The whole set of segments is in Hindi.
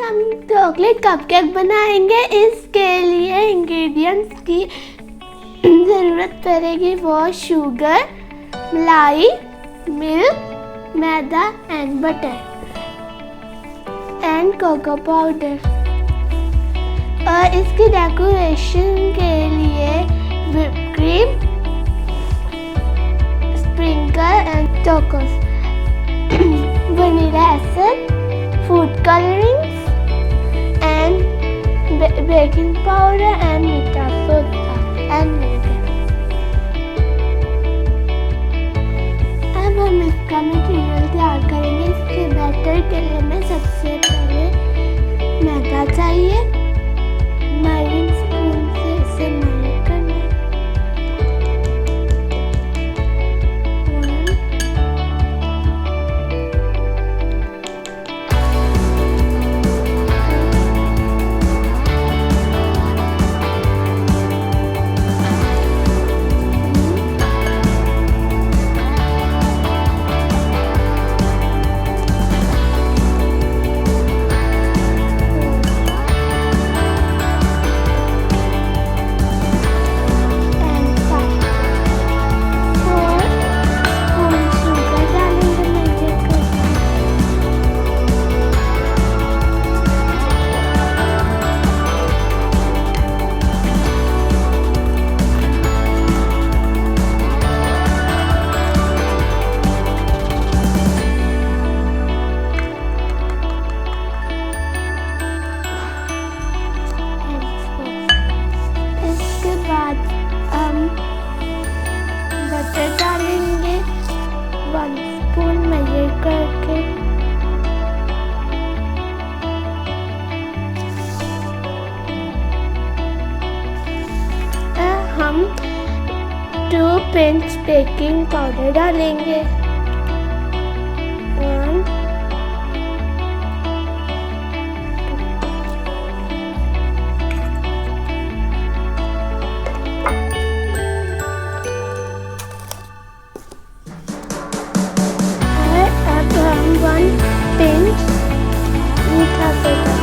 हम चॉकलेट कपकेक बनाएंगे। इसके लिए इंग्रेडिएंट्स की ज़रूरत पड़ेगी वो sugar, malai, milk, maida and butter and cocoa powder. और इसकी डेकोरेशन के लिए whipped cream, sprinkle and chocos, vanilla essence, food colorings and baking powder and meat soda and vinegar. अब हम इसका मटेरियल तैयार करेंगे। इसके बैटर के लिए हमें सबसे पहले मैदा चाहिए। माइलिंग स्पून से इसे माइल करना है। बटर डालेंगे 1 स्पून मेजर करके। हम 2 पिंच बेकिंग पाउडर डालेंगे। 1 पिंच मीठा सोडा।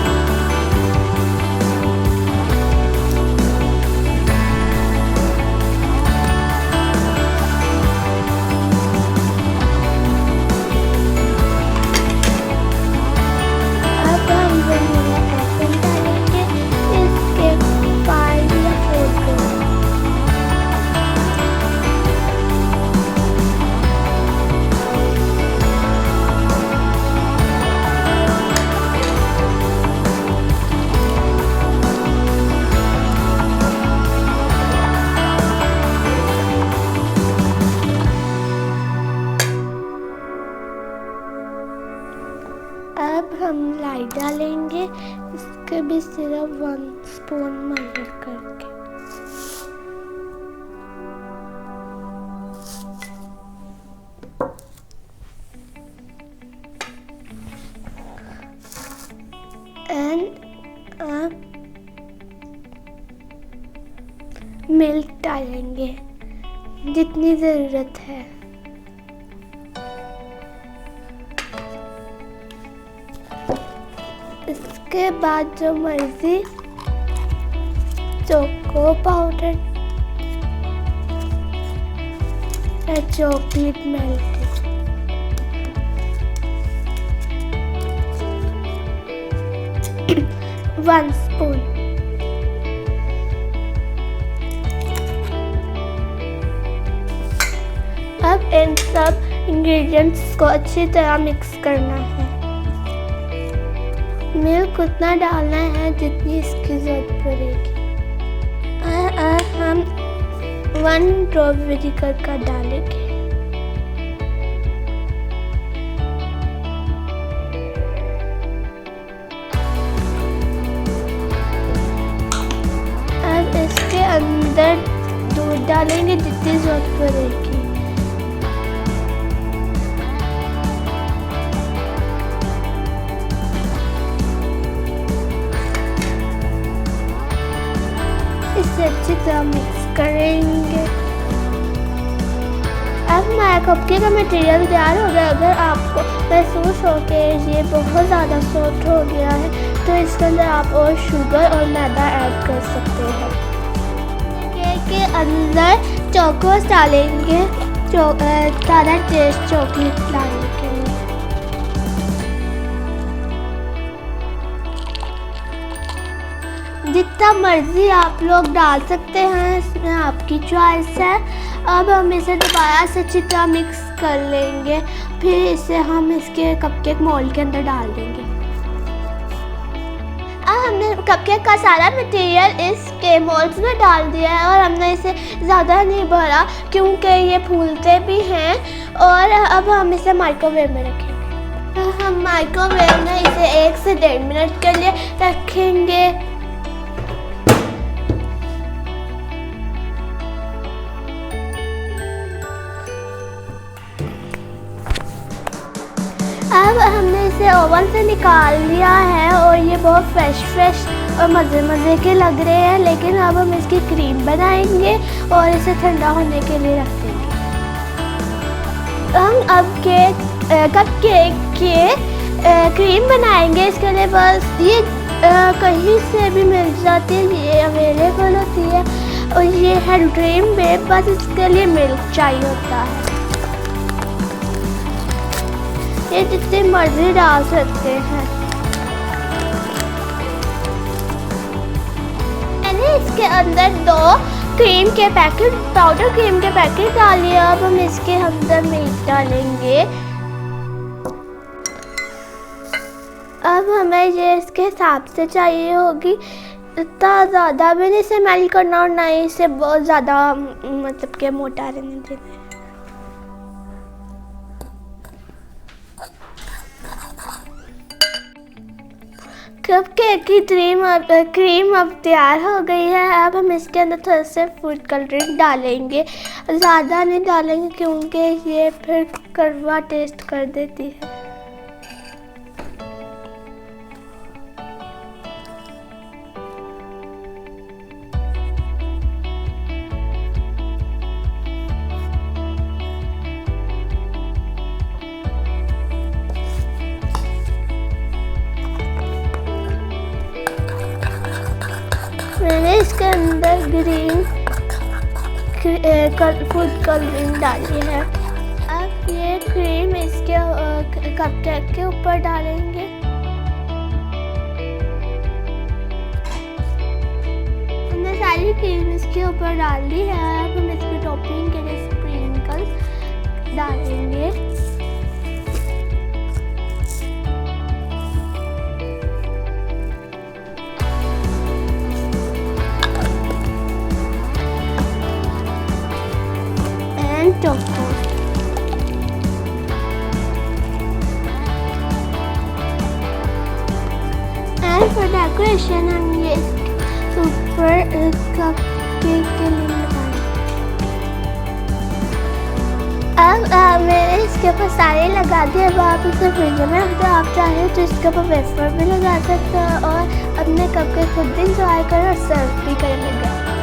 अब हम वनीला एसेंस डालेंगे। इसके 5 या 4 ग्राम। अब हम लाई डालेंगे। इसके भी सिर्फ 1 स्पून मेजर करके। एंड अब मिल्क डालेंगे जितनी ज़रूरत है। इसके बाद जो मर्जी चोको पाउडर या चॉकलेट मेल्टेड। One spoon. अब इन सब इंग्रेडिएंट्स को अच्छी तरह मिक्स करना है। मिल्क उतना डालना है जितनी इसकी ज़रूरत पड़ेगी। हम 1 ड्रॉप विनेगर का डालेंगे। अब इसके अंदर दूध डालेंगे जितनी ज़रूरत पड़ेगी। इसे अच्छी तरह मिक्स करेंगे। अब मैं कपकेक का मटेरियल तैयार हो गया। अगर आपको महसूस हो कि ये बहुत ज़्यादा सॉफ्ट हो गया है तो इसके अंदर आप और शुगर और मैदा ऐड कर सकते हैं। केक के अंदर चोकोस डालेंगे, ज़्यादा टेस्ट चॉकलेट डालने के लिए। जितना मर्ज़ी आप लोग डाल सकते हैं, इसमें आपकी चॉइस है। अब हम इसे दोबारा से अच्छी तरह मिक्स कर लेंगे, फिर इसे हम इसके कपकेक मोल्ड के अंदर डाल देंगे। अब हमने कपकेक का सारा मटेरियल इसके मोल्ड्स में डाल दिया है और हमने इसे ज़्यादा नहीं भरा क्योंकि ये फूलते भी हैं। और अब हम इसे माइक्रोवेव में रखेंगे। तो हम माइक्रोवेव में इसे 1 से 1.5 मिनट के लिए रखेंगे। अब हमने इसे ओवन से निकाल लिया है और ये बहुत फ्रेश और मज़े के लग रहे हैं। लेकिन अब हम इसकी क्रीम बनाएंगे और इसे ठंडा होने के लिए रख देंगे। हम अब कपकेक के क्रीम बनाएंगे। इसके लिए बस ये कहीं से भी मिल जाती है, ये अवेलेबल होती है और ये हैंड क्रीम में बस इसके लिए मिल्क चाहिए होता है। ये जितनी मर्जी डाल सकते हैं। मैंने इसके अंदर 2 क्रीम के पैकेट, पाउडर क्रीम के पैकेट डालिए। अब हम इसके अंदर मिल्क डालेंगे। अब हमें ये इसके हिसाब से चाहिए होगी, इतना ज़्यादा भी नहीं इसे मेल्ट करना और ना ही इसे बहुत ज़्यादा मतलब के मोटा रहने देना। कपकेक की क्रीम अब तैयार हो गई है। अब हम इसके अंदर थोड़ा सा फूड कलरिंग डालेंगे, ज़्यादा नहीं डालेंगे क्योंकि ये फिर कड़वा टेस्ट कर देती है। मैंने इसके अंदर ग्रीन फूड कलरिंग डाली है। अब ये क्रीम इसके कपकेक के ऊपर डालेंगे। हमने सारी क्रीम इसके ऊपर डाल दी है। अब हम इसकी टॉपिंग के लिए स्प्रिंकल्स डालेंगे। Choco. And for decoration हम ये ऊपर कपकेक के लिए लगाएंगे। अब मैंने इसके ऊपर सारे लगा दिए। अब आप इसे फ्रीजर में रख दो। आप चाहें तो इसके ऊपर वेफर भी लगा सकते हो और अपने कपकेक खुद इंजॉय करें और सर्व भी करेंगे।